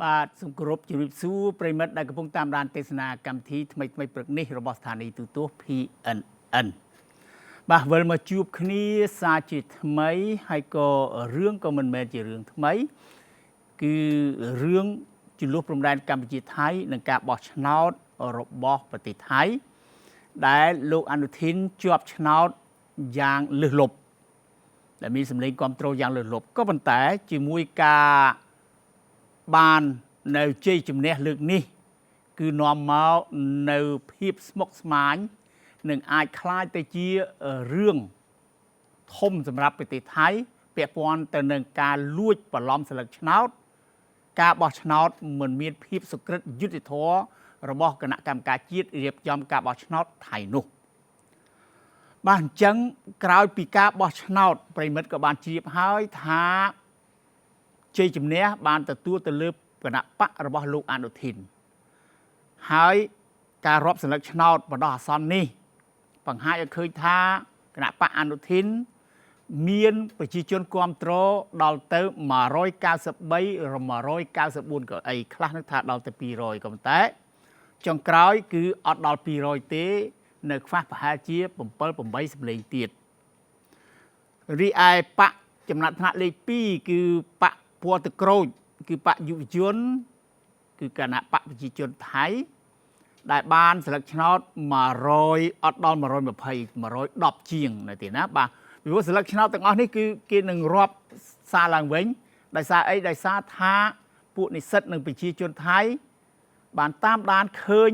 បាទសូមគោរពជំរាបសួរប្រិមិត្តដែលកំពុងតាមដានទេសនាកម្មវិធីថ្មីព្រឹកនេះរបស់ស្ថានីយ៍ទូរទស្សន៍ PNN បាទវិលមកជួបគ្នាសារជាថ្មីហើយក៏រឿងក៏មិនមែនជារឿងថ្មីគឺរឿងជម្លោះព្រំដែនកម្ពុជាថៃនិងការបោះឆ្នោតរបស់ប្រទេសថៃដែលលោកអនុทินជាប់ឆ្នោតយ៉ាងលើសលប់ដែលមានសម្លេងគ្រប់គ្រងយ៉ាងលើសលប់ក៏ប៉ុន្តែជាមួយការបាននៅជ័យជំនះលើកនេះគឺនាំមកនៅភាពស្មុគស្មាញនិងអាចคล้ายទៅជារឿងធំសម្រាប់ប្រទេសថៃពាក់ព័ន្ធទៅនឹងការលួចបន្លំស្លឹកឆ្នោតការបោះឆ្នោតមិនមានភាពសុក្រិតយុត្តិធម៌របស់គណៈកម្មការជាតិរៀបចំការបោះឆ្នោតថៃនោះបាទអញ្ចឹងក្រោយពីការបោះឆ្នោតប្រិមិត្តក៏បានជ្រាបហើយថាជ័យជំនះបានទទួលទៅលើគណៈបករបស់លោកអនុทิនហើយការរាប់សន្លឹកឆ្នោតបណ្ដោះអាសន្ននេះបង្ហាញឲ្យឃើញថាគណៈបកអនុทิនមានប្រជាជនគាំទ្រដល់ទៅ193 194កៅអីខ្លះនឹងថាដល់ទៅ200ក៏ប៉ុន្តែចុងក្រោយគឺអត់ដល់200ទេនៅខ្វះប្រហែលជា7 8សម្លេងទៀតរីឯបកចំណាត់ថ្នាក់លេខ2គឺបកពណ៌ទឹកក្រូចគឺបកយុវជនគឺគណៈបកប្រជាជនថៃដែលបានស្លឹកឆ្នោត100អត់ដល់120 110ជាងនៅទីណាបាទពីព្រោះស្លឹកឆ្នោតទាំងអស់នេះគឺគេនឹងរាប់សារឡើងវិញដោយសារអីដោយសារថាពួកនិស្សិតនិងប្រជាជនថៃបានតាមដានឃើញ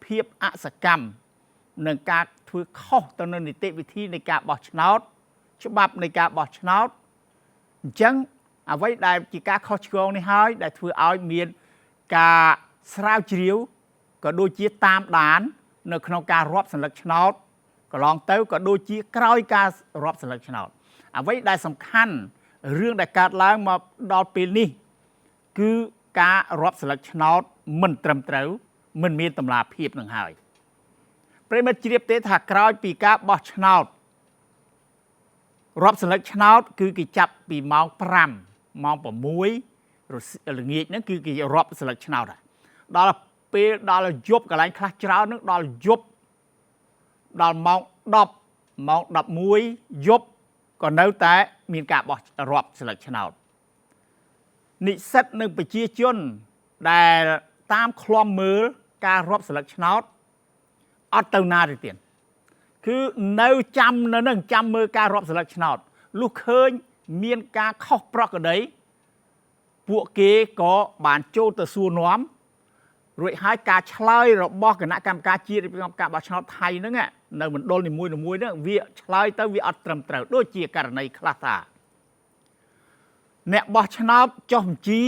ភាពអសកម្មនឹងការធ្វើខុសទៅនឹងនីតិវិធីនៃការបោះឆ្នោតច្បាប់នៃការបោះឆ្នោតអញ្ចឹងអ្វីដែលជាការខុសឆ្គងនេះហើយដែលធ្វើឲ្យមានការស្រាវជ្រាវក៏ដូចជាតាមដាននៅក្នុងការរាប់សន្លឹកឆ្នោតកន្លងទៅក៏ដូចជាក្រោយការរាប់សន្លឹកឆ្នោតអ្វីដែលសំខាន់រឿងដែលកើតឡើងមកដល់ពេលនេះគឺការរាប់សន្លឹកឆ្នោតមិនត្រឹមត្រូវមិនមានតម្លាភាពនឹងហើយប្រិមិត្តជ្រាបទេថាក្រោយពីការបោះឆ្នោតរាប់សន្លឹកឆ្នោតគឺគេចាប់ពីម៉ោង5ម៉ោង6ល្ងាចហ្នឹងគឺគេរាប់សន្លឹកឆ្នោតហើយដល់ពេលដល់យប់កន្លែងខ្លះច្រើនហ្នឹងដល់យប់ដល់ម៉ោង10ម៉ោង11យប់ក៏នៅតែមានការបោះរាប់សន្លឹកឆ្នោតនិស្សិតនិងប្រជាជនដែលតាមឃ្លាំមើលការរាប់សន្លឹកឆ្នោតអត់ទៅណាទេទៀតគឺនៅចាំនៅនឹងចាំមើលការរាប់សន្លឹកឆ្នោតលុះឃើញមានការខុសប្រក្រតីពួកគេក៏បានចូលទៅសួរនាំរួចហើយការឆ្លើយរបស់គណៈកម្មការជាតិរៀបចំការបោះឆ្នោតថៃហ្នឹងនៅមណ្ឌលនីមួយៗហ្នឹងវាឆ្លើយទៅវាអត់ត្រឹមត្រូវដូចជាករណីខ្លះថាអ្នកបោះឆ្នោតចុះបញ្ជី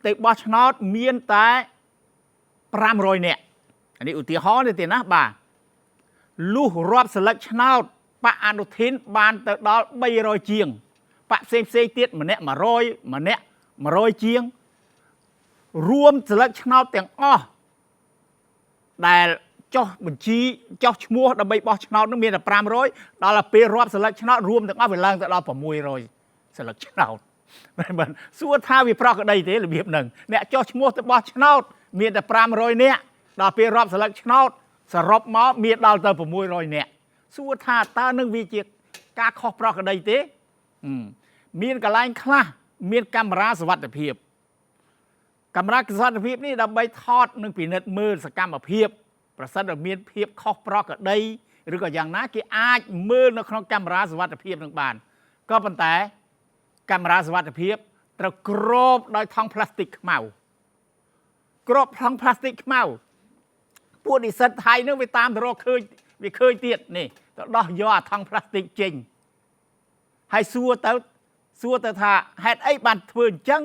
ទៅបោះឆ្នោតមានតែ500នាក់នេះឧទាហរណ៍ទេណាបាទលុះរាប់សន្លឹកឆ្នោតបកអនុทิនបានទៅដល់300ជាងបកផ្សេងទៀតម្នាក់100ម្នាក់100ជាងរួមសន្លឹកឆ្នោតទាំងអស់ដែលចុះបញ្ជីចុះឈ្មោះដើម្បីបោះឆ្នោតនឹងមានតែ500ដល់ពេលរាប់សន្លឹកឆ្នោតរួមទាំងអស់វាឡើងទៅដល់600សន្លឹកឆ្នោតមិនសួរថាវាប្រក្រតីទេរបៀបហ្នឹងអ្នកចុះឈ្មោះទៅបោះឆ្នោតមានតែ500នាក់ដល់ពេលរាប់សន្លឹកឆ្នោតសរុបមកមានដល់ទៅ600នាក់សួរថាតើនឹងវាជាការខុសប្រក្រតីទេមានកន្លែងខ្លះមានកាមេរ៉ាសុវត្ថិភាពកាមេរ៉ាសុវត្ថិភាពនេះដើម្បីថតនិងពិនិត្យមើលសកម្មភាពប្រសិនបើមានភាពខុសប្រក្រតីឬក៏យ៉ាងណាគេអាចមើលនៅក្នុងកាមេរ៉ាសុវត្ថិភាពនឹងបានក៏ប៉ុន្តែកាមេរ៉ាសុវត្ថិភាពត្រូវគ្របដោយថង់ផ្លាស្ទិកខ្មៅគ្របថង់ផ្លាស្ទិកខ្មៅពួកនិស្សិតថៃនឹងវាតាមទៅរកឃើញវាឃើញទៀតនេះទៅដោះយកអាថង់ផ្លាស្ទិកចេញហើយសួរទៅថាហេតុអីបានធ្វើអញ្ចឹង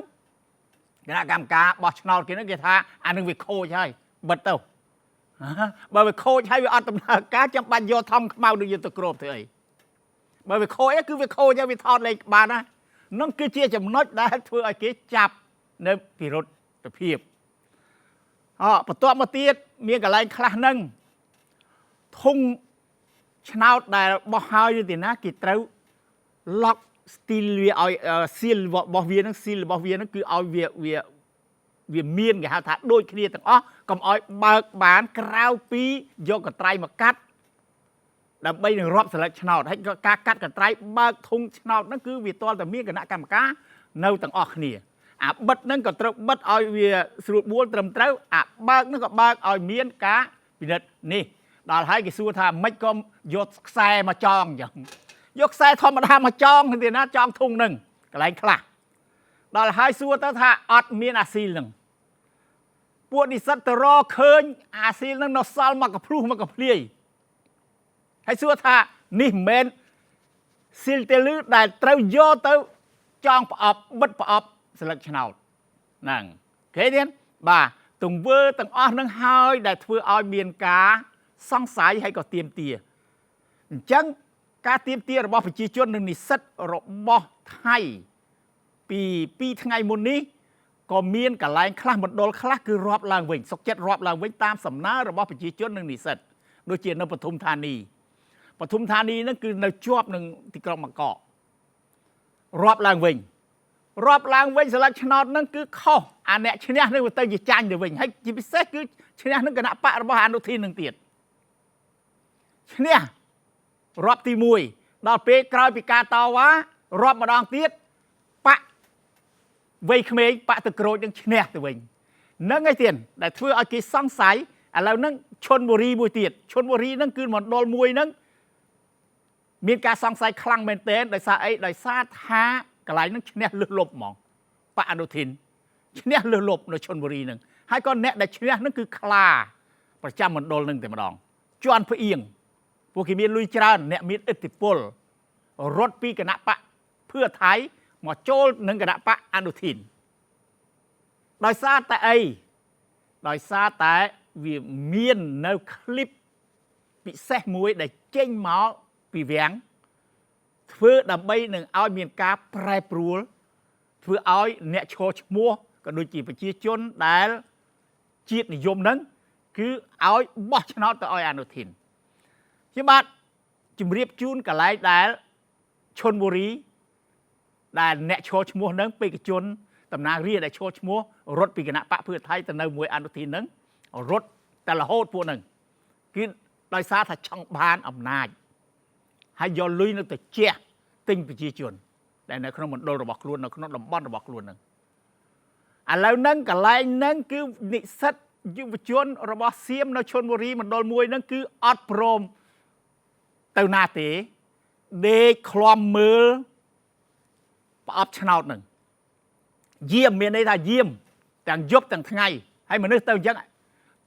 គណៈកម្មការបោះឆ្នោតគេនឹងគេថាអានឹងវាខូចហើយបិទទៅបើវាខូចហើយវាអត់ដំណើរការចាំបាច់យកថង់ខ្មៅនឹងយកទៅគ្របធ្វើអីបើវាខូចគឺវាខូចហើយវាថតលេខបានណានឹងគឺជាចំណុចដែលធ្វើឲ្យគេចាប់នៅពិរុទ្ធភាពបន្ទាប់មកទៀតមានកន្លែងខ្លះហ្នឹងធុងឆ្នោតដែលបោះហើយទៅទីណាគេត្រូវឡុកស្ទីលវាឲ្យស៊ីលរបស់វាហ្នឹងស៊ីលរបស់វាហ្នឹងគឺឲ្យវា វាមានគេហៅថាដូចគ្នាទាំងអស់កុំឲ្យបើកបានក្រៅពីយកកត្រៃមកកាត់ដើម្បីនឹងរាប់សិលឹកឆ្នោតហើយការកាត់កត្រៃបើកធុងឆ្នោតហ្នឹងគឺវាទាល់តែមានគណៈកម្មការនៅទាំងអស់គ្នាអាបិទហ្នឹងក៏ត្រូវបិទឲ្យវាស្រួលបួលត្រឹមត្រូវអាបើកហ្នឹងក៏បើកឲ្យមានការពិនិត្យនេះដល់ហើយគេសួរថាមិនក៏យកខ្សែមកចងអញ្ចឹងយកខ្សែធម្មតាមកចងទៅណាចងធុងហ្នឹងកន្លែងខ្លះដល់ហើយសួរទៅថាអត់មានអាស៊ីលហ្នឹងពួកនិស្សិតទៅរកឃើញអាស៊ីលហ្នឹងនៅសល់មកកភ្លុះមកកភ្លាយហើយសួរថានេះមិនមែនស៊ីលទេលឺដែលត្រូវយកទៅចងប្រអប់បិទប្រអប់ស្លឹកឆ្នោតហ្នឹងគេទៀតបាទទង្វើទាំងអស់នឹងហើយដែលធ្វើឲ្យមានការសង្ស័យហើយក៏ទៀមទាអញ្ចឹងការទៀមទារបស់ប្រជាជននិងនិស្សិតរបស់ថៃពី2ថ្ងៃមុននេះក៏មានកន្លែងខ្លះមណ្ឌលខ្លះគឺរាប់ឡើងវិញសុកចិត្តរាប់ឡើងវិញតាមសំណើរបស់ប្រជាជននិងនិស្សិតដូចជានៅពធុមធានីហ្នឹងគឺនៅជាប់នឹងទីក្រុងបាងកករាប់ឡើងវិញស្លឹកឆ្នោតហ្នឹងគឺខុសអាអ្នកឈ្នះនឹងទៅជាចាញ់ទៅវិញហើយជាពិសេសគឺឈ្នះនឹងគណៈបករបស់អនុធាននឹងទៀតឈ្នះរាប់ទី1ដល់ពេលក្រោយពីការតវ៉ារាប់ម្ដងទៀតបកវ័យក្មេងបកទឹកក្រូចនឹងឈ្នះទៅវិញហ្នឹងឯទៀតដែលធ្វើឲ្យគេសង្ស័យឥឡូវហ្នឹងឈុនបុរីមួយទៀតឈុនបុរីហ្នឹងគឺមណ្ឌលមួយហ្នឹងមានការសង្ស័យខ្លាំងមែនទែនដោយសារអីដោយសារថាកន្លែងហ្នឹងឈ្នះលឹះលប់ហ្មងបកអនុធានឈ្នះលឹះលប់នៅឈុនបុរីហ្នឹងហើយក៏អ្នកដែលឈ្នះហ្នឹងគឺខ្លាប្រចាំមណ្ឌលហ្នឹងតែម្ដងជន់ផ្អៀងពួកគេមានលុយច្រើនអ្នកមានឥទ្ធិពលរត់ពីគណៈបកភឿថៃមកចូលនឹងគណៈបកអនុធានដោយសារតែអីដោយសារតែវាមាននៅคลิปពិសេសមួយដែលចេញមកពីវាំងធ្វើដើម្បីនឹងឲ្យមានការប្រែប្រួលធ្វើឲ្យអ្នកឈរឈ្មោះក៏ដូចជាប្រជាជនដែលជាតិនិយមហ្នឹងគឺឲ្យបោះឆ្នោតទៅឲ្យអនុធានខ្ញុំបាទជម្រាបជូនកន្លែងដែលឈុនបុរីដែលអ្នកឈរឈ្មោះហ្នឹងបេក្ខជនតំណាងរាស្ត្រដែលឈរឈ្មោះរត់ពីគណៈបកភឿថៃទៅនៅមួយអនុធានហ្នឹងរត់តែរហូតពួកហ្នឹងគឺដោយសារថាចង់បានអំណាចហើយយកលុយនៅទៅជះទិញប្រជាជនដែលនៅក្នុងមណ្ឌលរបស់ខ្លួននៅក្នុងតំបន់របស់ខ្លួនហ្នឹងឥឡូវហ្នឹងកន្លែងហ្នឹងគឺនិស្សិតយុវជនរបស់សៀមនៅឈុនបុរីមណ្ឌលមួយហ្នឹងគឺអត់ព្រមទៅណាទេដេកឃ្លាំមើលប្រអប់ឆ្នោតហ្នឹងយាមមានន័យថាយាមទាំងយប់ទាំងថ្ងៃហើយមនុស្សទៅអញ្ចឹង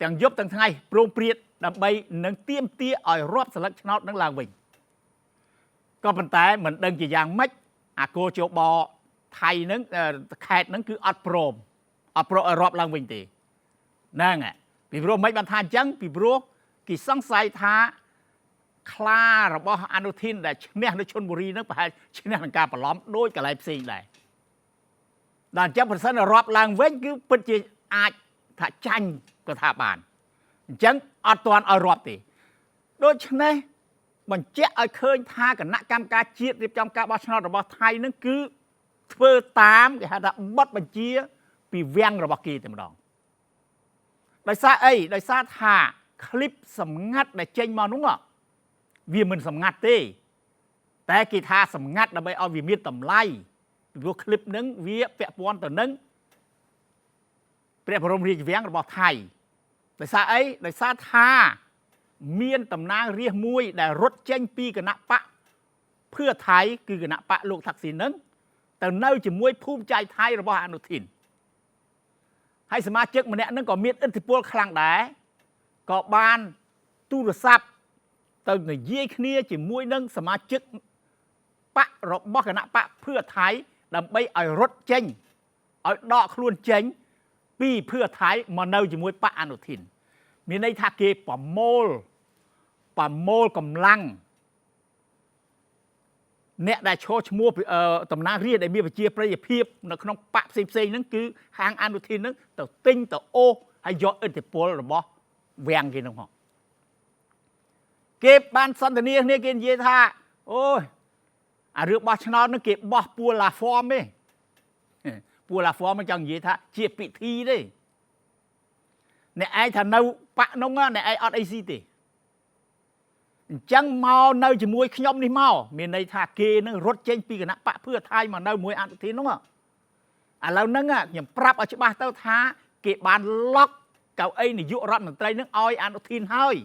ទាំងយប់ទាំងថ្ងៃព្រមព្រៀតដើម្បីនឹងទៀមទាឲ្យរាប់ស្លឹកឆ្នោតនឹងឡើងវិញក៏ប៉ុន្តែមិនដឹងជាយ៉ាងម៉េចអាគោជបថៃហ្នឹងខេតហ្នឹងគឺអត់ព្រមឲ្យរាប់ឡើងវិញទេហ្នឹងពីព្រោះមិនបានថាអញ្ចឹងពីព្រោះគេសង្ស័យថាខ្លារបស់អនុធានដែលឈ្នះនៅឈុនបុរីហ្នឹងប្រហែលឈ្នះនឹងការបន្លំដោយកន្លែងផ្សេងដែរដល់អញ្ចឹងប្រសិនរាប់ឡើងវិញគឺពិតជាអាចថាចាញ់ក៏ថាបានអញ្ចឹងអត់ទាន់ឲ្យរាប់ទេដូច្នេះបញ្ជាក់ឲ្យឃើញថាគណៈកម្មការជាតិរៀបចំការបោះឆ្នោតរបស់ថៃនឹងគឺធ្វើតាមគេហៅថាបទបញ្ជាពីវាំងរបស់គេតែម្ដងដោយសារអីដោយសារថាคลิปសម្ងាត់ដែលចេញមកនោះវាមិនសម្ងាត់ទេតែគេថាសម្ងាត់ដើម្បីឲ្យវាមានតម្លៃពីព្រោះคลิปហ្នឹងវាពាក់ព័ន្ធទៅនឹងព្រះបរមរាជវាំងរបស់ថៃដោយសារអីដោយសារថាមានតំណាងរាស្ត្រមួយដែលរត់ចេញពីគណៈបកភឿថៃគឺគណៈបកលោកថាក់ស៊ីនហ្នឹងទៅនៅជាមួយភូមិใจថៃរបស់អនុធានហើយសមាជិកម្នាក់ហ្នឹងក៏មានឥទ្ធិពលខ្លាំងដែរក៏បានទូរស័ព្ទទៅនិយាយគ្នាជាមួយនឹងសមាជិកបករបស់គណៈបកភឿថៃដើម្បីឲ្យរត់ចេញឲ្យដកខ្លួនចេញពីភឿថៃមកនៅជាមួយបកអនុធានមានន័យថាគេប្រមូលកម្លាំងអ្នកដែលឈរឈ្មោះតំណាងរាស្ត្រដែលមានប្រជាប្រិយភាពនៅក្នុងបកផ្សេងហ្នឹងគឺខាងអនុធានហ្នឹងទៅទិញទៅអូសហើយយកឥទ្ធិពលរបស់វាំងគេហ្នឹងមកគេបានសន្ទនាគ្នាគេនិយាយថាអូយអារឿងបោះឆ្នោតហ្នឹងគេបោះពួរឡាហ្វមទេ ពួកឡាហ្វមមិនចង់និយាយថាជាពិធីទេអ្នកឯងថានៅប៉នោះអ្នកឯងអត់អីស៊ីទេអញ្ចឹងមកនៅជាមួយខ្ញុំនេះមកមានន័យថាគេនឹងរត់ចេញពីគណៈបកพื่อថៃមកនៅមួយអនុធាននោះឥឡូវហ្នឹងខ្ញុំប្រាប់ឲ្យច្បាស់ទៅថាគេបានឡុកកៅអីនាយករដ្ឋមន្ត្រីនឹងឲ្យអនុធានហើយ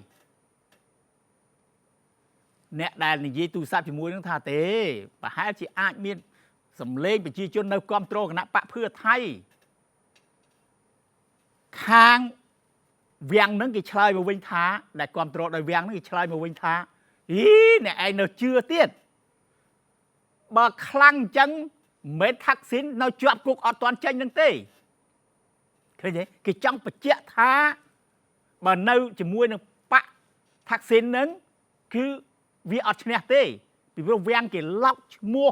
អ្នកដែលនិយាយទូរស័ព្ទជាមួយនឹងថាទេប្រហែលជាអាចមានសម្លេងប្រជាជននៅគ្រប់គ្រងគណៈបកพื่อថៃខាងវាំងហ្នឹងគេឆ្លើយមកវិញថាដែលគ្រប់គ្រងដោយវាំងហ្នឹងគេឆ្លើយមកវិញថាអីអ្នកឯងនៅជឿទៀតបើខ្លាំងអញ្ចឹងមិនថាក់ស៊ីននៅជាប់គុកអត់ទាន់ចេញនឹងទេឃើញទេគេចង់បញ្ជាក់ថាបើនៅជាមួយនឹងបកថាក់ស៊ីនហ្នឹងគឺវាអត់ឈ្នះទេពីព្រោះវាំងគេឡុកឈ្មោះ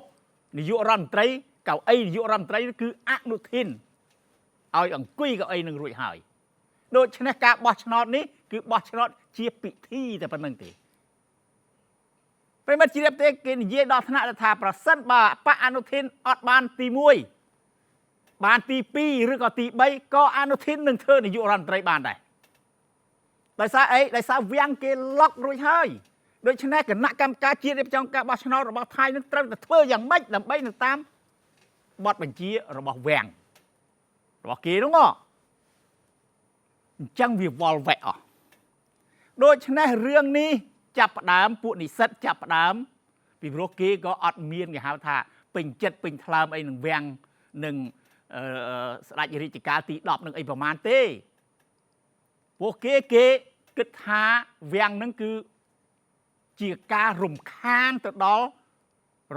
នាយករដ្ឋមន្ត្រីកៅអីនាយករដ្ឋមន្ត្រីគឺអនុធានឲ្យអង្គុយកៅអីនឹងរួចហើយដូច្នេះការបោះឆ្នោតនេះគឺបោះឆ្នោតជាពិធីតែប៉ុណ្្នឹងទេពេលមកជ្រាបទេគេនិយាយដល់ថ្នាក់ថាប្រសិនបើបកអនុធានអត់បានទី1បានទី2ឬក៏ទី3ក៏អនុធាននឹងធ្វើនាយករដ្ឋមន្ត្រីបានដែរដោយសារអីដោយសារវាំងគេឡុករួចហើយដូច្នេះគណៈកម្មការជាតិរៀបចំការបោះឆ្នោតរបស់ថៃនឹងត្រូវតែធ្វើយ៉ាងម៉េចដើម្បីនឹងតាមបទបញ្ជារបស់វាំងរបស់គេនោះអញ្ចឹងវាវល់វែកអស់ដូច្នេះរឿងនេះចាប់ផ្ដើមពួកនិស្សិតចាប់ផ្ដើមពីព្រោះគេក៏អត់មានគេហៅថាពេញចិត្តពេញថ្លើមអីនឹងវាំងនឹងស្ដេចរាជការទី10នឹងអីប្រមាណទេពួកគេគិតថាវាំងនឹងគឺជាការរំខានទៅដល់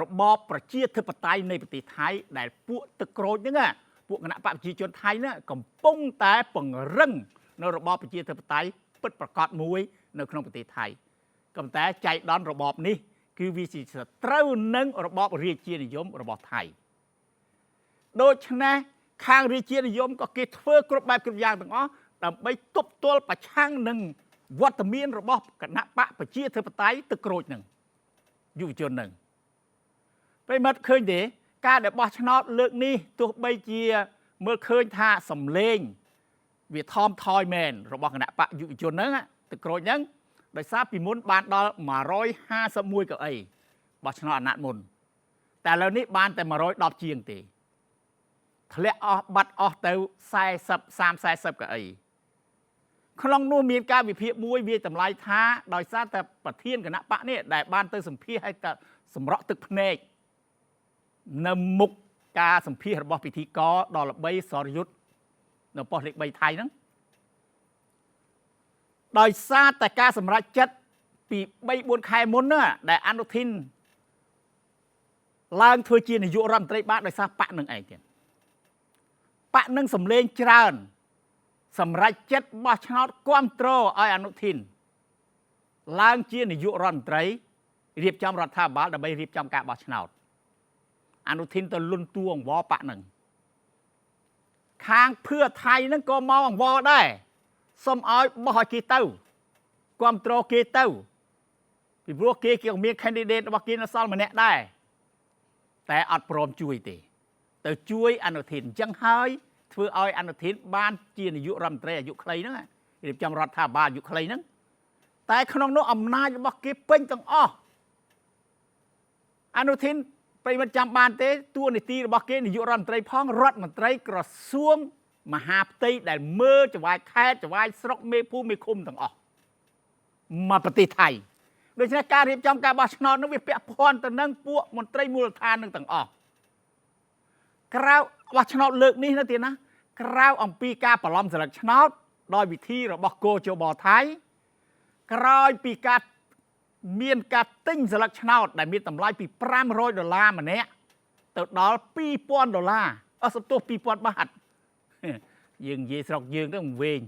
របបប្រជាធិបតេយ្យនៃប្រទេសថៃដែលពួកទឹកក្រូចហ្នឹងពួកគណៈបកប្រជាជនថៃហ្នឹងកំពុងតែពង្រឹងនៅរបបប្រជាធិបតេយ្យពិតប្រាកដមួយនៅក្នុងប្រទេសថៃក៏ប៉ុន្តែចៃដន្យរបបនេះគឺវាជាសត្រូវនឹងរបបរាជានិយមរបស់ថៃដូច្នេះខាងរាជានិយមក៏គេធ្វើគ្រប់បែបគ្រប់យ៉ាងទាំងអស់ដើម្បីទប់ទល់ប្រឆាំងនឹងវត្តមានរបស់គណៈបកប្រជាធិបតេយ្យទឹកក្រូចនឹងយុវជននឹងប្រិមត្តឃើញទេការដែលបោះឆ្នោតលើកនេះទោះបីជាមើលឃើញថាសម្លេងវាថមថយមែនរបស់គណៈបកយុវជនហ្នឹងទឹកក្រូចហ្នឹងដោយសារពីមុនបានដល់151កៅអីបោះឆ្នោតអាណត្តិមុនតែឥឡូវនេះបានតែ110ជាងទេធ្លាក់អស់បាត់អស់ទៅ30-40កៅអីក្នុងនោះមានការវិភាគមួយវាតម្លៃថាដោយសារតែប្រធានគណៈបកនេះដែលបានទៅសម្ភាសឲ្យតែសម្រក់ទឹកភ្នែកនៅមុខការសម្ភាសរបស់ពិធីករដ៏ល្បីសរយុទ្ធនៅប៉ុស្តិ៍លេខ3ថៃហ្នឹងដោយសារតែការសម្រេចចិត្តពី 3-4 ខែមុនណាដែលអនុทินឡើងធ្វើជានាយករដ្ឋមន្ត្រីបានដោយសារបកនឹងឯងទៀតបកនឹងសម្លេងច្រើនសម្រេចចិត្តបោះឆ្នោតគ្រប់គ្រងឲ្យអនុทินឡើងជានាយករដ្ឋមន្ត្រីរៀបចំរដ្ឋាភិបាលដើម្បីរៀបចំការបោះឆ្នោតអនុทินទៅលុនតួអង្វរបកនឹងខាងพื่อថៃហ្នឹងក៏មកអង្វរដែរសុំឲ្យបោះឲ្យគេទៅគ្រប់គ្រងគេទៅពីព្រោះគេក៏មាន candidate របស់គេនៅសល់ម្នាក់ដែរតែអត់ព្រមជួយទេទៅជួយអនុทินអញ្ចឹងហើយធ្វើឲ្យអនុทินបានជានាយករដ្ឋមន្ត្រីអាយុខ្លីហ្នឹងរៀបចំរដ្ឋាភិបាលអាយុខ្លីហ្នឹងតែក្នុងនោះអំណាចរបស់គេពេញទាំងអស់អនុทินប្រិមត្តចាំបានទេតួនាទីរបស់គេនាយករដ្ឋមន្ត្រីផងរដ្ឋមន្ត្រីក្រសួងមហាផ្ទៃដែលមើលចង្វាយខេត្តចង្វាយស្រុកមេភូមិមេឃុំទាំងអស់មកប្រទេសថៃដូច្នេះការរៀបចំការបោះឆ្នោតនោះវាពាក់ព័ន្ធទៅនឹងពួកមន្ត្រីមូលដ្ឋាននឹងទាំងអស់ក្រៅបោះឆ្នោតលើកនេះណាទៀតណាក្រៅអំពីការបន្លំសិលឹកឆ្នោតដោយវិធីរបស់គោជបថៃក្រោយពីការមានការទិញសិលឹកឆ្នោតដែលមានតម្លៃពី$500ម្នាក់ទៅដល់$2,000សំទោស$2,000 បាតយើងនិយាយស្រុកយើងទៅវិញ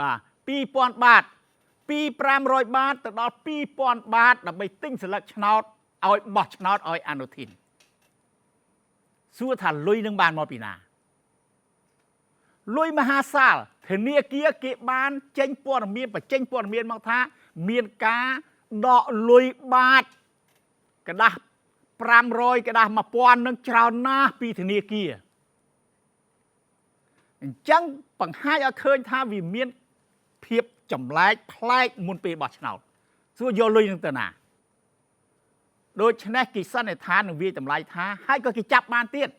បាទ$2,000 បាតពី500បាតទៅដល់$2,000 បាតដើម្បីទិញសិលឹកឆ្នោតឲ្យបោះឆ្នោតឲ្យអនុทินសួរថាលុយនឹងបានមកពីណាលុយមហាសាលធនាគារគេបានចេញព័ត៌មានបញ្ចេញព័ត៌មានមកថាមានការដកលុយបាតกระดาษ500กระดาษ1000នឹងច្រើនណាស់ពីធនាគារ จังปังให้เอาเคยท่าวิเมียนเพียบจำแรงพลายมุนปีบอชนาส่วนโยลุยนึงตัวหนาโดยชนะกิจสันในทานหนึ่งวีจำแรงท่าให้ก็กิจจับมานเตี้ย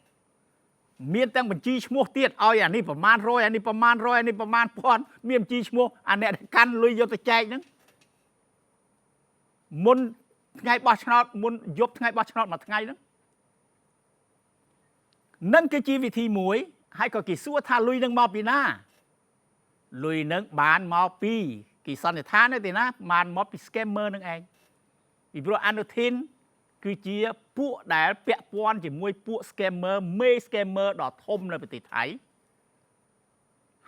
เมียนตั้งบัญชีชมวเตี้ยเอาอย่างนี้ประมาณ100อันนี้ประมาณ100อันนี้ประมาณพรเมียนจีชมวอันนี้กันลุยโยตะแจกนึงมุนไงบอชนามุนยบไงบอชนามาไงนึงนั่นคือจีวิธีมวยให้ก็กิจสัวท่าลุยนึงมอปีหน้าลุยนึงบานมอปีกิจสันในทานนี่ตินะมานมอปีสแกมเมอร์นึงเองอีโปรอันโดทินคือเจียปุ๊ได้เปียปอนจีมวยปุ๊สแกมเมอร์เมย์สแกมเมอร์ดอทมในประเทศไทย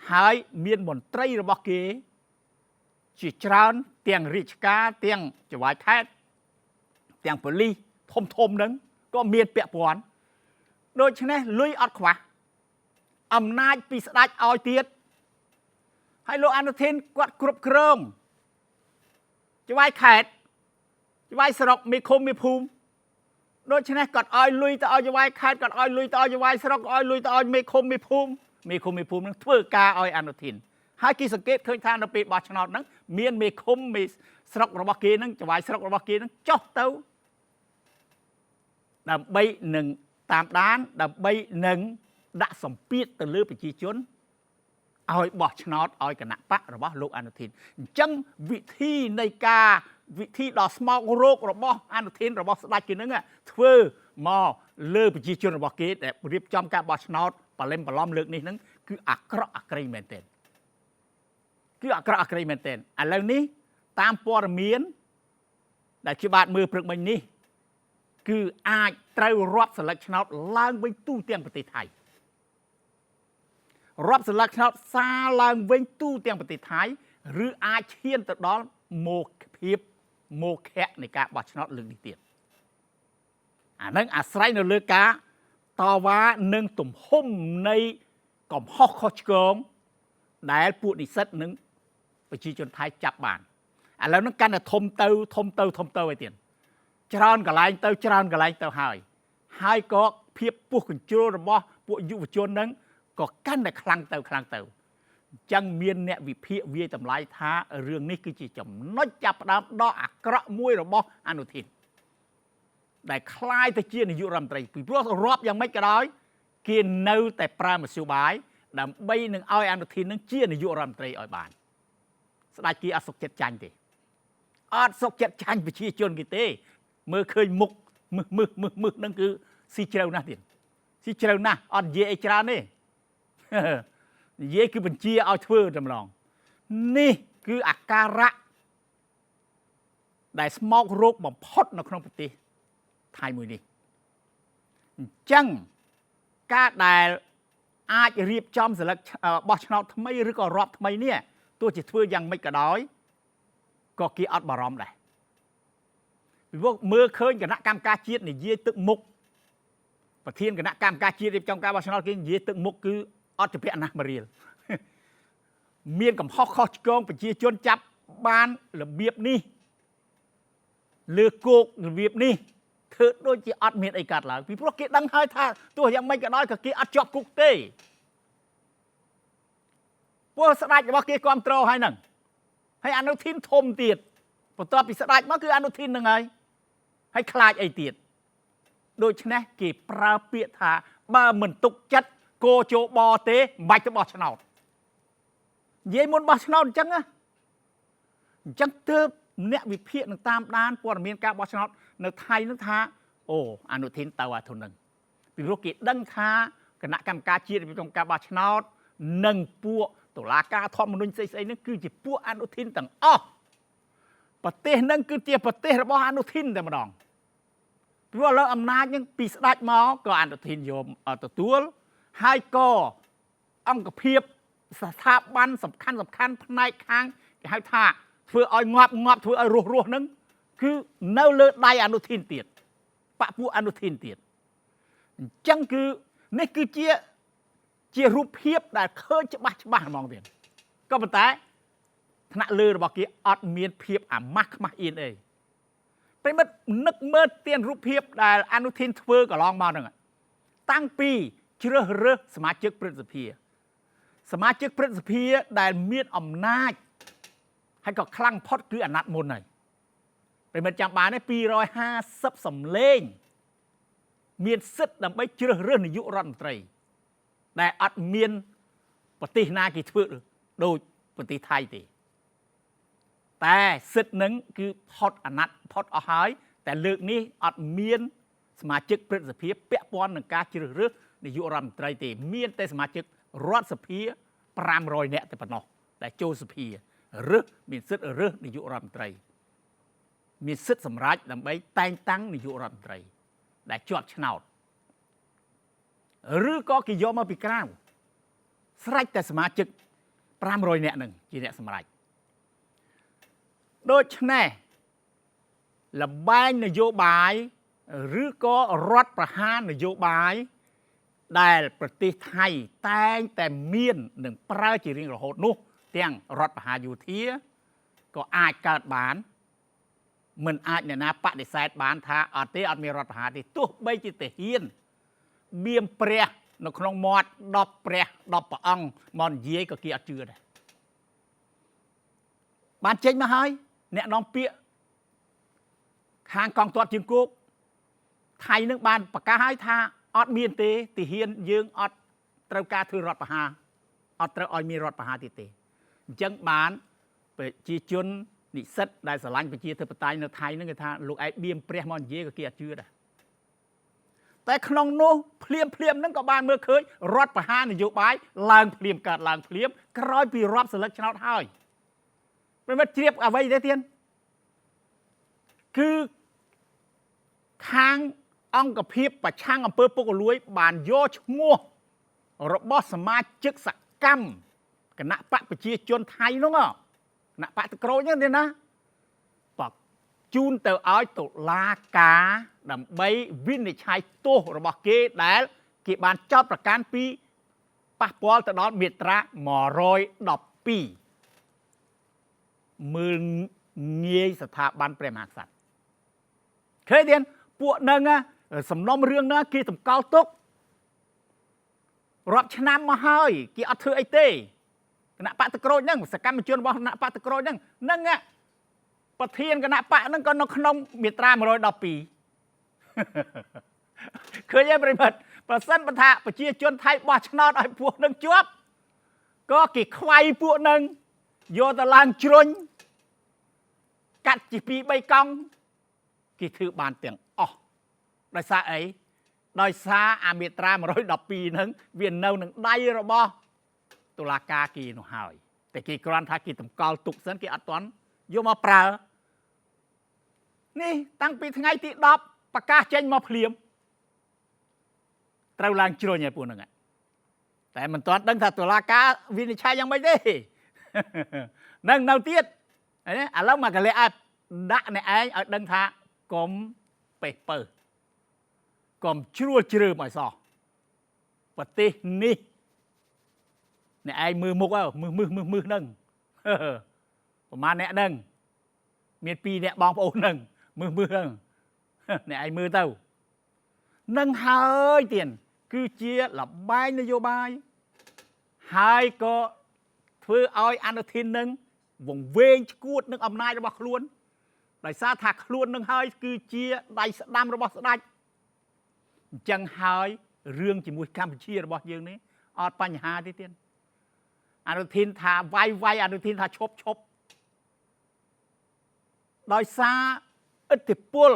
หายเมียนบนไตรระบอกเกจีจรานเตียงริชกาเตียงจะวายแคทเตียงพลีทมนั้นก็เมียนเปียปอนโดยฉะนั้นลุยอัดขวาอำนาจปีศาจเอาเตียดให้โลอันเทนกวดกรุบกรองจะวายแคทจะวายสรกมีคมมีภูมิโดยฉะนั้นกอดอ้อยลุยต่ออ้อยจะวายแคทกอดอ้อยลุยต่ออ้อยจะวายสรกอ้อยลุยต่ออ้อยมีคมมีภูมินั้นเพื่อกาอ้อยอันเทนให้กีสังเกตเคยทานเราปีบอชนอตนั้นเมียนมีคมมีสรกระบอกเกนั้นจะวายสรกระบอกเกนั้นจ่อเต้าดำใบหนึ่งตามด้านดำใบหนึ่งđãสมปิดตะลือไปจีจนเอาบอชนอตเอากันนักปะหรือว่าลูกอนุทินจังวิธีในการวิธีดอกสมองโรคหรือว่าอนุทินหรือว่าสลายกินนั่งอ่ะเพื่อมาเลือไปจีจนหรือว่าเกตแต่เรียบจำการบอชนอตปะเล่มปะล้อมเลือกนี่นั่นคืออักระอักริเมนเทนคืออักระอักริเมนเทนอันแล้วนี้ตามปอร์เมียนได้ชิบาดมือปรึกมันนี่คืออาจไตรรอบสลักชนอตล้างไปตู้เตียงประเทศไทยรอบสลักชนอตซาลางเว้นตู้เตียงประเทศไทยหรืออาเชียนตดอนโมเพียบโมแคะในการบอชนอตลึกนิเตียนอันนั้นอาศัยในเลือกาต่อว่าหนึ่งตุ่มห่มในกล่อมฮอกคอชกงได้ปูนิสัตหนึ่งประชาชนไทยจับบานอันแล้วนั่นกันทมเตาไอเตียนจรานกับไลน์เตาหายก็เพียบพวกคนโจรบ่พวกยุวชนนั้นก็กั้นในคลังเตาจังเมียนเนี่ยวิพีเวียจำลายท้าเรื่องนี้คือจีจำน้อยจับดำดออักระมวยหรือบ่อนุทินได้คลายตะเกียนยุรัมตรีปีพวกรอบยังไม่กระดอยเกียนเนื้อแต่ปรามาสิบายดำใบหนึ่งเอาอนุทินนั้นเจียนยุรัมตรีอ่อยบานสลายกีอสกเจ็ดจันทีอสกเจ็ดจันไปชี้จนกี่เต้เมื่อเคยมุกมึกนั่นคือซีเจลนะเดียนซีเจลนะอดเยไอจรานี่เยคือบัญชีเอาเพื่อจำลองนี่คืออาการะได้สมองโรคบ่มพดในครองปฏิไทยมือนี้จังการได้อาจเรียบจอมสลักบอชนอทำไมหรือก็รอบทำไมเนี่ยตัวจิตเพื่อยังไม่กระดอยก็กีอัดบารอมได้พวกเมื่อเคยกับนักการกาจีดเนี่ยเยี่ยตึกมุกประเทศกับนักการกาจีดในจอมการบอชนอกินเยี่ยตึกมุกคืออัดจะเป็นนะมาเรียนเมียนกับฮอกคอชกงไปจีจนจับบ้านระเบียบนี่เลือกโกกระเบียบนี่เธอโดยจีอัดเมียนไอกัดหลังพี่พวกเกดังให้ท่าตัวยังไม่กระน้อยกับเกอัดจอบกุกเต้พวกสลายจะบอกเกความโตให้หนึ่งให้อนุทินทมเตียดปตอปิสลายมันคืออนุทินยังไงให้คลายไอเตียดโดยชนะเก็บปราเปียธาบ้าเหมือนตุกจัดโกโจบอเตใบจะบอชนอตเยี่ยมบอชนอตจังอะจังเติบเนี่ยวิเพียนตามด้านปวดเมียนกาบอชนอตในไทยนึกท่าโอ้อนุทินตาวาทุนหนึ่งปีโรกิดังท่าคณะกรรมการจีนเป็นกรรมการบอชนอตหนึ่งปัวตุลาการทอมนุนใส่นั่นคือจีปัวอนุทินต่างอ้อประเทศนั่นคือเตียประเทศระบอนุทินแต่มาดองเพราะเราอำนาจยังปีศาจมาก็อนุทินโยมตัวให้ก็องกเพียบสถาบันสำคัญในค้างให้ท่าเพื่อเอางอบเพื่อเอารัวนั้นคือเนื้อเลือดได้อนุทินเตียดปะผู้อนุทินเตียดจังคือนี่คือเจียรูปเพียบได้เคยจะบ้ามองเตียนก็เป็นแต่ธนาเลือดบอกกี้อดเมียนเพียบมักมาอินเองเป็นมันนึกเมื่อเตียนรูปเพียบได้อนุทินเพื่อก็ลองมาหนึ่งตั้งปีเชื่อเรือสมาชิกประเทศเพีย សមាជិកព្រឹទ្ធសភាដែលមានអំណាចហើយក៏ខ្លាំងផុតគឺអាណត្តិមុនហើយប្រិមិត្តចាំបានទេ250សំឡេងមានសិទ្ធិដើម្បីជ្រើសរើសនាយករដ្ឋមន្ត្រីដែលអត់មានប្រទេសណាគេធ្វើដូចប្រទេសថៃទេតែសិទ្ធិនឹងគឺផុតអាណត្តិផុតអស់ហើយតែលើកនេះអត់មានសមាជិកព្រឹទ្ធសភាពាក់ព័ន្ធនឹងការជ្រើសរើសនាយករដ្ឋមន្ត្រីទេមានតែសមាជិករដ្ឋសភា500នាក់តែប៉ុណ្ណោះដែលចូលសភារើសមានសិទ្ធិរើសនាយករដ្ឋមន្ត្រីមានសិទ្ធិសម្រេចដើម្បីតែងតាំងនាយករដ្ឋមន្ត្រីដែលជាប់ឆ្នោតឬក៏គេយកមកពីក្រៅស្រេចតែសមាជិក500នាក់នឹងជាអ្នកសម្រេចដូច្នេះលបែងនយោបាយឬក៏រដ្ឋប្រហារនយោបាយដែលប្រទេសថៃតែងតែមាននឹងប្រើជារៀងរហូតនោះទាំងរដ្ឋប្រហារយោធាក៏អាចកើតបានមិនអាចអ្នកណាបដិសេធបានថាអត់ទេអត់មានរដ្ឋប្រហារទេទោះបីជាទាហានបៀមព្រះនៅក្នុងមាត់10ព្រះ10ព្រះអង្គមកនិយាយក៏គេអត់ជឿដែរបានចេញមកហើយអ្នកនាំពាក្យខាងកងទ័ពជើងគោកថៃនឹងបានប្រកាសឲ្យថាអត់មានទេទាហានយើងអត់ត្រូវការធ្វើរដ្ឋប្រហារអត់ត្រូវឲ្យមានរដ្ឋប្រហារទៀតទេអញ្ចឹងបានប្រជាជននិស្សិតដែលស្រឡាញ់ប្រជាធិបតេយ្យនៅថៃនឹងគេថាលោកឯងបៀមព្រះមកនិយាយក៏គេអត់ជឿដែរតែក្នុងនោះភ្លាមហ្នឹងក៏បានមើលឃើញរដ្ឋប្រហារនយោបាយឡើងភ្លាមកើតឡើងភ្លាមក្រោយពីរាប់សិលឹកឆ្នោតហើយមិនមែនជ្រាបអ្វីទេទៀតគឺខាងអង្គភាពប្រឆាំងអំពើពុករលួយបានយកឈ្មោះរបស់សមាជិកសកម្មគណៈបកប្រជាជនថៃនោះគណៈបកតក្រូចហ្នឹងទេណាបកជូនទៅឲ្យតុលាការដើម្បីវិនិច្ឆ័យទោសរបស់គេដែលគេបានចោទប្រកាន់ពីប៉ះពាល់ទៅដល់មាត្រា112មើលងាយស្ថាប័នព្រះមហាក្សត្រឃើញទេពួកនឹងសំណុំរឿងហ្នឹងគេតម្កល់ទុករាប់ឆ្នាំមកហើយគេអត់ធ្វើអីទេគណៈបកតក្រូចហ្នឹងសកម្មជនរបស់គណៈបកតក្រូចហ្នឹងប្រធានគណៈបកហ្នឹងក៏នៅក្នុងមាត្រា112ឃើញទេប្រិមិត្តប្រសិនបើថាប្រជាជនថៃបោះឆ្នោតឲ្យពួកនឹងជាប់ក៏គេខ្វាយពួកនឹងយកទៅឡើងជ្រុញកាត់ជា2 3កង់គេធ្វើបានទាំងអស់ដោយសារអីដោយសារអាមាត្រា112ហ្នឹងវានៅនឹងដៃរបស់តុលាការគេនោះហើយតែគេគ្រាន់ថាគេតម្កល់ទុកសិនគេអត់ទាន់យកមកប្រើនេះតាំងពីថ្ងៃទី10ប្រកាសចេញមកភ្លាមត្រូវឡើងជ្រុញឲ្យពួកហ្នឹងតែមិនទាន់ដឹងថាតុលាការវិនិច្ឆ័យយ៉ាងម៉េចទេនឹងនៅទៀតឥឡូវមកកលៈដាក់អ្នកឯងឲ្យដឹងថាកុំពេះពើកុំជ្រួលជ្រើមឲ្យសោះប្រទេសនេះអ្នកឯងមើលមុខមើលហ្នឹងប្រហែលអ្នកហ្នឹងមាន2អ្នកបងប្អូនហ្នឹងមើលហ្នឹងអ្នកឯងមើលទៅនឹងហើយទៀតគឺជាលបែងនយោបាយហើយក៏ធ្វើឲ្យអនុทินនឹងវង្វេងឈួតនឹងអំណាចរបស់ខ្លួនដោយសារថាខ្លួននឹងហើយគឺជាដៃស្ដាំរបស់ស្ដេចអញ្ចឹងហើយរឿងជាមួយកម្ពុជារបស់យើងនេះអត់បញ្ហាទេទៀតអនុทินថាវាយអនុทินថាឈប់ដោយសារឥទ្ធិពល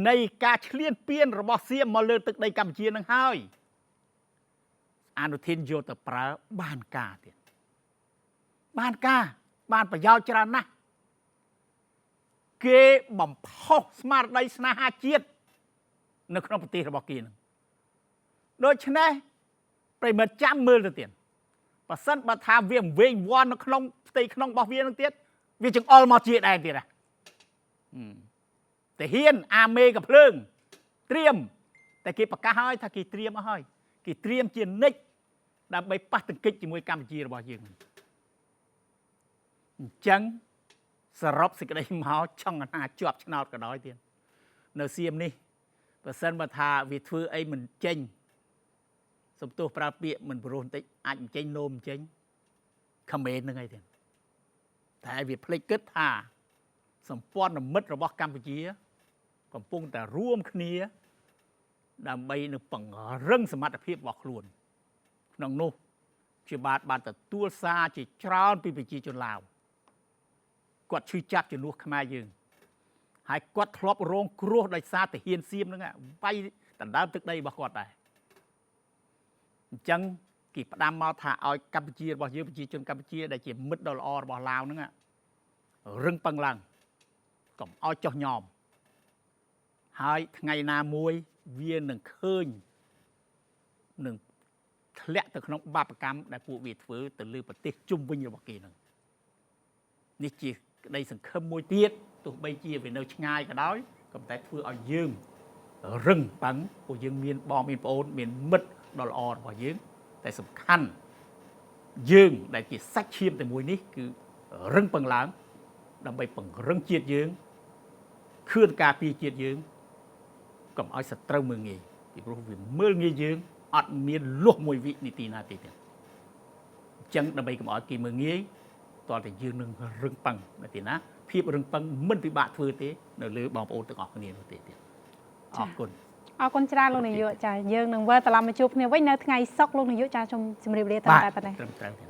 នៃការឈ្លានពានរបស់សៀមមកលើទឹកដីកម្ពុជានឹងហើយអនុทินយកទៅប្រើបានការទៀតបានប្រយោជន៍ច្រើនណាស់គេបំផុសស្មារតីស្នេហាជាតិនៅក្នុងប្រទេសរបស់គេនឹងដូច្នេះប្រិមិត្តចាំមើលទៅទៀតបើសិនបើថាវាវែងវាន់នៅក្នុងផ្ទៃក្នុងរបស់វានឹងទៀតវាចង្អុលមកជាដែរទៀតតែហ៊ានអាមេកំភ្លើងត្រៀមតែគេប្រកាសហើយថាគេត្រៀមអស់ហើយគេត្រៀមជានិច្ចដើម្បីប៉ះទង្គិចជាមួយកម្ពុជារបស់យើងអញ្ចឹងសរុបសេចក្តីមកចង់ណាជាប់ឆ្នោតក៏ដោយទៀតនៅសៀមនេះបើសិនបើថាវាធ្វើអីមិនចេញ សំទោសប្រើពាក្យមិនព្រោះបន្តិចអាចចេញនោមចេញខមមិនហ្នឹងហើយទេតែវាភ្លេចគិតថាសម្ព័ន្ធមិត្តរបស់កម្ពុជាកំពុងតែរួមគ្នាដើម្បីនឹងពង្រឹងសមត្ថភាពរបស់ខ្លួនក្នុងនោះជាបានទទួលសារជាច្រើនពីប្រជាជនឡាវគាត់ឈឺចាប់ជំនួសខ្មែរយើងហើយគាត់ធ្លាប់រងគ្រោះដោយសារទាហានសៀមហ្នឹងវាយដណ្ដើមទឹកដីរបស់គាត់ដែរអញ្ចឹងគេផ្ដាំមកថាឲ្យកម្ពុជារបស់យើងប្រជាជនកម្ពុជាដែលជាមិត្តដ៏ល្អរបស់ឡាវហ្នឹងរឹងប៉ឹងឡើងកុំឲ្យចុះញោមហើយថ្ងៃណាមួយវានឹងឃើញនឹងធ្លាក់ទៅក្នុងបាបកម្មដែលពួកវាធ្វើទៅលើប្រទេសជុំវិញរបស់គេហ្នឹងនេះជាក្តីសង្ឃឹមមួយទៀតទោះបីជាវានៅឆ្ងាយក៏ដោយក៏តែធ្វើឲ្យយើងរឹងប៉ឹងពួកយើងមានបងមានប្អូនមានមិត្តដ៏ល្អរបស់យើងតែសំខាន់យើងដែលជាសាច់ឈាមតែមួយនេះគឺរឹងប៉ឹងឡើងដើម្បីពង្រឹងជាតិយើងខឿនការពារជាតិយើងកុំឲ្យសត្រូវមើលងាយពីព្រោះវាមើលងាយយើងអត់មានលុះមួយវិនាទីណាទេអញ្ចឹងដើម្បីកុំឲ្យគេមើលងាយតើតែយើងនឹងរឹងប៉ឹងណាទេណាភាពរឹងប៉ឹងមិនពិបាកធ្វើទេនៅលើបងប្អូនទាំងអស់គ្នានោះទេទៀតអរគុណច្រើនលោកនាយកចាយើងនឹងវិលត្រឡប់មកជួបគ្នាវិញនៅថ្ងៃសុក្រលោកនាយកចាខ្ញុំជម្រាបលាតែប៉ុណ្ណេះត្រឹមត្រូវ